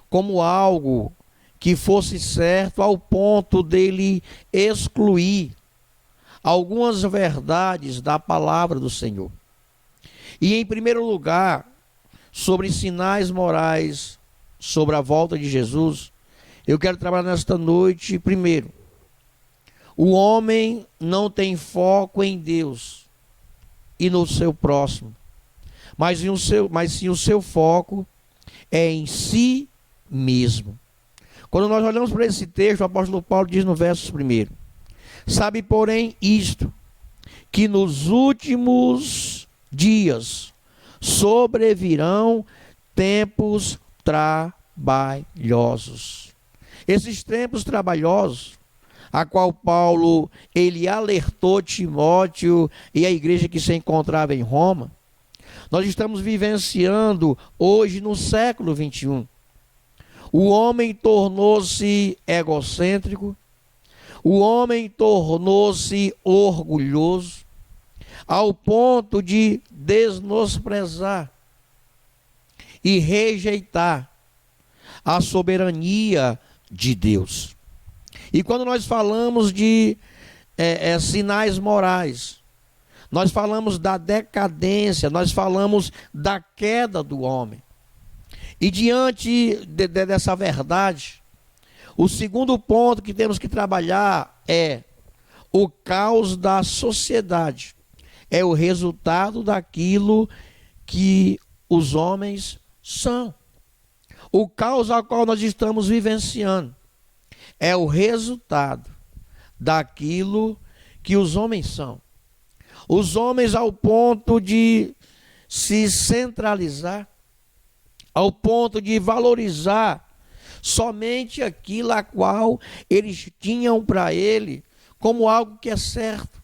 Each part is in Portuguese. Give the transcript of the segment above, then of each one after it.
como algo que fosse certo ao ponto dele excluir algumas verdades da palavra do Senhor. E em primeiro lugar, sobre sinais morais, sobre a volta de Jesus, eu quero trabalhar nesta noite, primeiro, o homem não tem foco em Deus e no seu próximo, mas sim o seu foco é em si mesmo. Quando nós olhamos para esse texto, o apóstolo Paulo diz no verso 1: sabe, porém, isto, que nos últimos dias sobrevirão tempos trabalhosos. Esses tempos trabalhosos, a qual Paulo ele alertou Timóteo e a igreja que se encontrava em Roma, nós estamos vivenciando hoje no século 21. O homem tornou-se egocêntrico, o homem tornou-se orgulhoso, ao ponto de desnosprezar e rejeitar a soberania de Deus. E quando nós falamos de sinais morais, nós falamos da decadência, nós falamos da queda do homem. E diante dessa verdade, o segundo ponto que temos que trabalhar é o caos da sociedade. É o resultado daquilo que os homens são. O caos ao qual nós estamos vivenciando é o resultado daquilo que os homens são. Os homens, ao ponto de se centralizar, ao ponto de valorizar somente aquilo a qual eles tinham para ele como algo que é certo.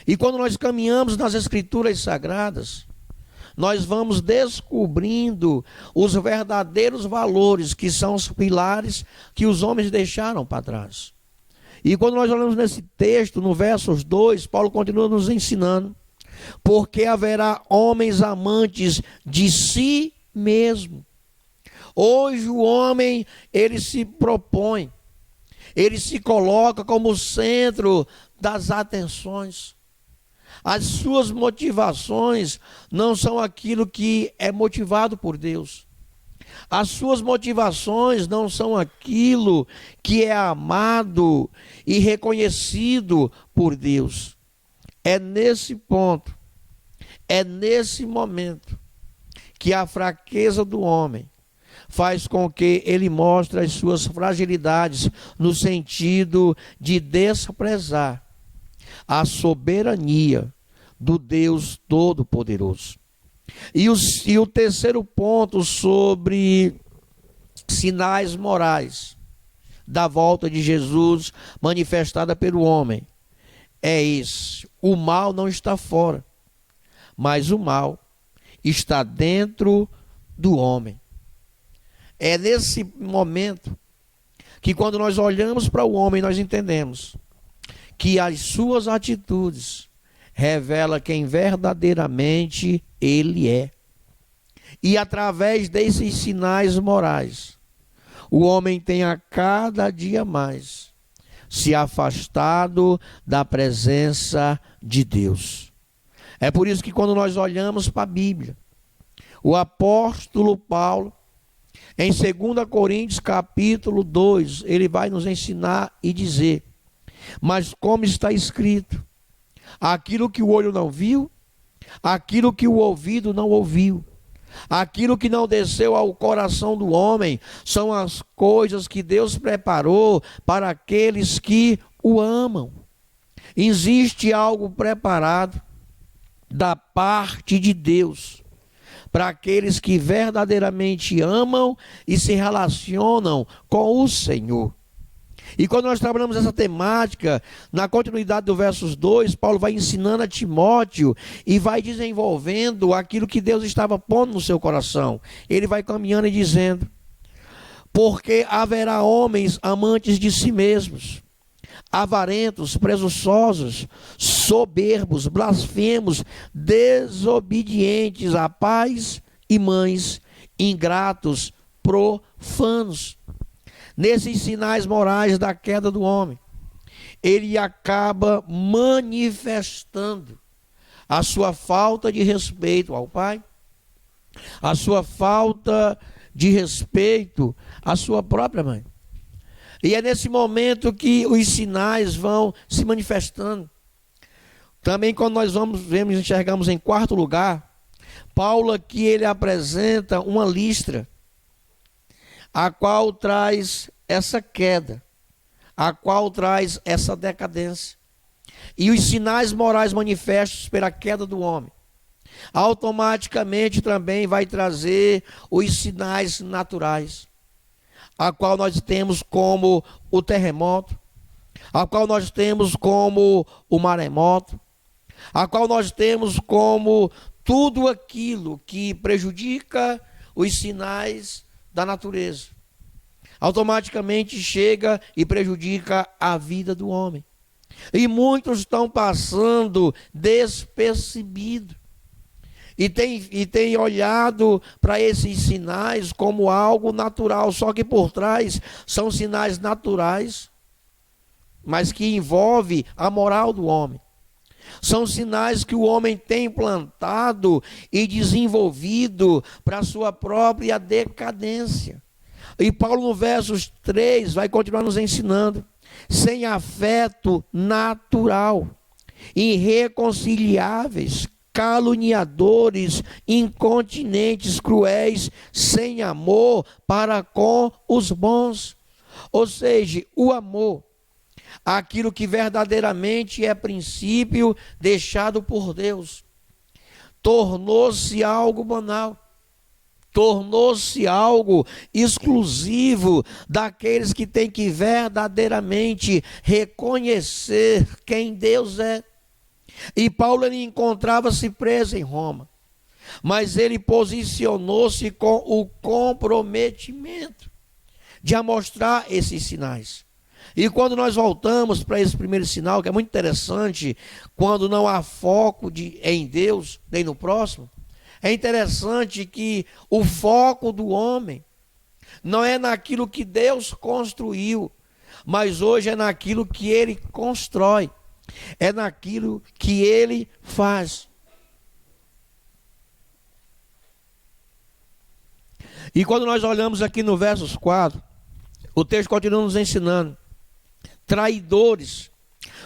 E quando nós caminhamos nas Escrituras Sagradas, nós vamos descobrindo os verdadeiros valores, que são os pilares que os homens deixaram para trás. E quando nós olhamos nesse texto, no versos 2, Paulo continua nos ensinando: porque haverá homens amantes de si mesmo. Hoje o homem, ele se propõe, ele se coloca como centro das atenções. As suas motivações não são aquilo que é motivado por Deus. As suas motivações não são aquilo que é amado e reconhecido por Deus. É nesse ponto, é nesse momento, que a fraqueza do homem faz com que ele mostre as suas fragilidades no sentido de desprezar a soberania do Deus Todo-Poderoso. E o terceiro ponto sobre sinais morais da volta de Jesus manifestada pelo homem é esse: o mal não está fora, mas o mal está dentro do homem. É nesse momento que, quando nós olhamos para o homem, nós entendemos que as suas atitudes revelam quem verdadeiramente ele é. E através desses sinais morais, o homem tem a cada dia mais se afastado da presença de Deus. É por isso que, quando nós olhamos para a Bíblia, o apóstolo Paulo, em 2 Coríntios capítulo 2, ele vai nos ensinar e dizer: mas como está escrito, aquilo que o olho não viu, aquilo que o ouvido não ouviu, aquilo que não desceu ao coração do homem, são as coisas que Deus preparou para aqueles que o amam. Existe algo preparado da parte de Deus para aqueles que verdadeiramente amam e se relacionam com o Senhor. E quando nós trabalhamos essa temática, na continuidade do versos 2, Paulo vai ensinando a Timóteo e vai desenvolvendo aquilo que Deus estava pondo no seu coração. Ele vai caminhando e dizendo: porque haverá homens amantes de si mesmos, avarentos, presunçosos, soberbos, blasfemos, desobedientes a pais e mães, ingratos, profanos. Nesses sinais morais da queda do homem, ele acaba manifestando a sua falta de respeito ao Pai, a sua falta de respeito à sua própria mãe. E é nesse momento que os sinais vão se manifestando. Também quando nós enxergamos em quarto lugar, Paulo aqui ele apresenta uma listra, a qual traz essa queda, a qual traz essa decadência. E os sinais morais manifestos pela queda do homem, automaticamente também vai trazer os sinais naturais, a qual nós temos como o terremoto, a qual nós temos como o maremoto, a qual nós temos como tudo aquilo que prejudica os sinais da natureza. Automaticamente chega e prejudica a vida do homem. E muitos estão passando despercebidos. E tem olhado para esses sinais como algo natural, só que por trás são sinais naturais, mas que envolve a moral do homem. São sinais que o homem tem implantado e desenvolvido para a sua própria decadência. E Paulo no versos 3 vai continuar nos ensinando: sem afeto natural, irreconciliáveis, caluniadores, incontinentes, cruéis, sem amor para com os bons. Ou seja, o amor, aquilo que verdadeiramente é princípio deixado por Deus, tornou-se algo banal, tornou-se algo exclusivo daqueles que têm que verdadeiramente reconhecer quem Deus é. E Paulo ele encontrava-se preso em Roma, mas ele posicionou-se com o comprometimento de amostrar esses sinais. E quando nós voltamos para esse primeiro sinal, que é muito interessante, quando não há foco em Deus, nem no próximo, é interessante que o foco do homem não é naquilo que Deus construiu, mas hoje é naquilo que ele constrói, é naquilo que ele faz. E quando nós olhamos aqui no versos 4, o texto continua nos ensinando: traidores,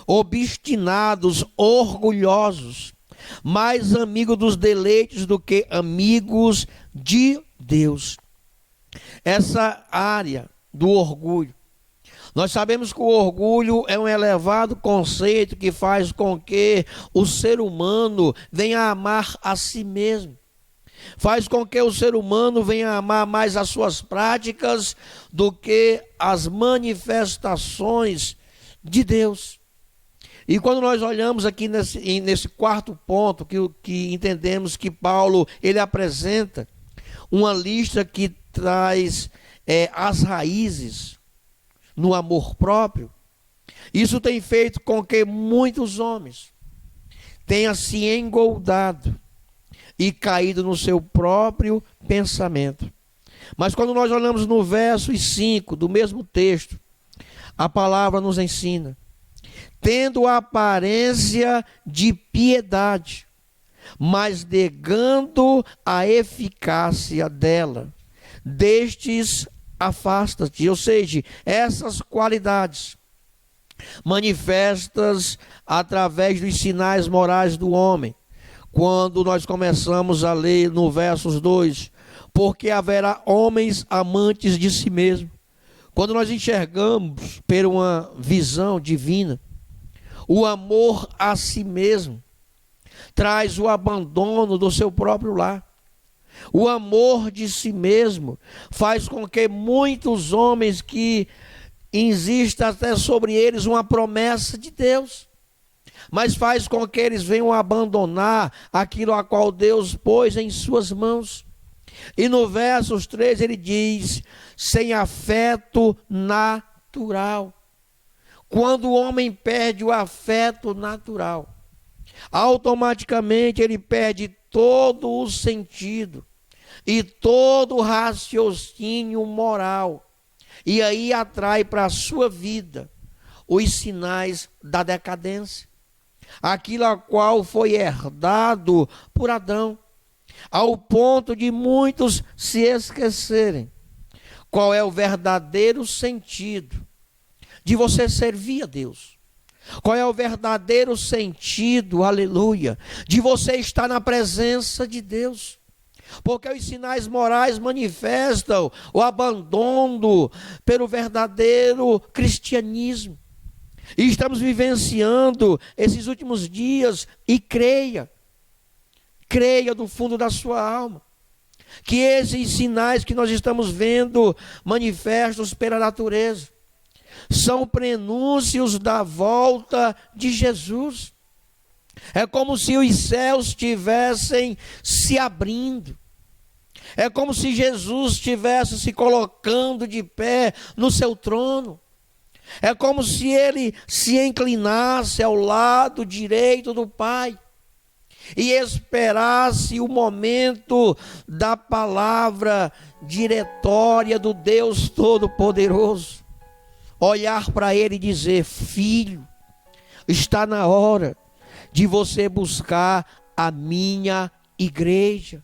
obstinados, orgulhosos, mais amigos dos deleites do que amigos de Deus. Essa área do orgulho, nós sabemos que o orgulho é um elevado conceito que faz com que o ser humano venha a amar a si mesmo. Faz com que o ser humano venha a amar mais as suas práticas do que as manifestações de Deus. E quando nós olhamos aqui nesse quarto ponto, que entendemos que Paulo ele apresenta uma lista que traz as raízes no amor próprio, isso tem feito com que muitos homens tenham se engoldado e caído no seu próprio pensamento. Mas quando nós olhamos no verso 5 do mesmo texto, a palavra nos ensina: tendo a aparência de piedade, mas negando a eficácia dela, destes afasta-te. Ou seja, essas qualidades manifestas através dos sinais morais do homem. Quando nós começamos a ler no versos 2, porque haverá homens amantes de si mesmo. Quando nós enxergamos por uma visão divina, o amor a si mesmo traz o abandono do seu próprio lar. O amor de si mesmo faz com que muitos homens que exista até sobre eles uma promessa de Deus, mas faz com que eles venham abandonar aquilo a qual Deus pôs em suas mãos. E no versos 3 ele diz: sem afeto natural. Quando o homem perde o afeto natural, automaticamente ele perde todo o sentido e todo raciocínio moral. E aí atrai para a sua vida os sinais da decadência, aquilo a qual foi herdado por Adão, ao ponto de muitos se esquecerem qual é o verdadeiro sentido de você servir a Deus. Qual é o verdadeiro sentido, aleluia, de você estar na presença de Deus. Porque os sinais morais manifestam o abandono pelo verdadeiro cristianismo. E estamos vivenciando esses últimos dias e creia do fundo da sua alma, que esses sinais que nós estamos vendo manifestos pela natureza são prenúncios da volta de Jesus. É como se os céus estivessem se abrindo. É como se Jesus estivesse se colocando de pé no seu trono. É como se ele se inclinasse ao lado direito do Pai e esperasse o momento da palavra diretória do Deus Todo-Poderoso. Olhar para ele e dizer: filho, está na hora de você buscar a minha igreja.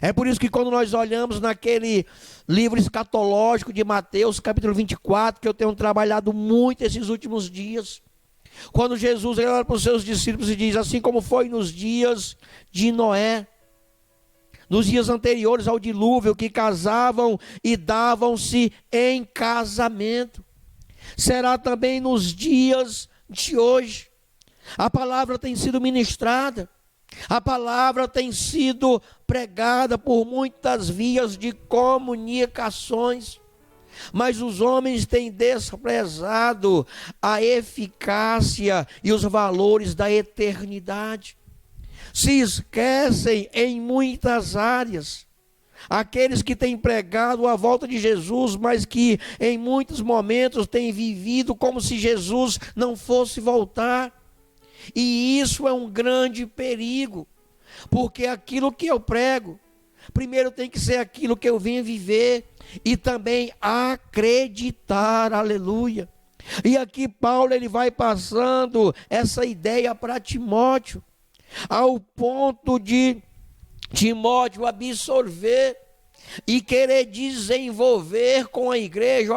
É por isso que quando nós olhamos naquele livro escatológico de Mateus, capítulo 24, que eu tenho trabalhado muito esses últimos dias, quando Jesus olha para os seus discípulos e diz: assim como foi nos dias de Noé, nos dias anteriores ao dilúvio, que casavam e davam-se em casamento, será também nos dias de hoje. A palavra tem sido ministrada, a palavra tem sido pregada por muitas vias de comunicações, mas os homens têm desprezado a eficácia e os valores da eternidade. Se esquecem em muitas áreas. Aqueles que têm pregado a volta de Jesus, mas que em muitos momentos têm vivido como se Jesus não fosse voltar. E isso é um grande perigo, porque aquilo que eu prego, primeiro tem que ser aquilo que eu venho viver e também acreditar, aleluia. E aqui Paulo ele vai passando essa ideia para Timóteo, ao ponto de Timóteo absorver e querer desenvolver com a igreja,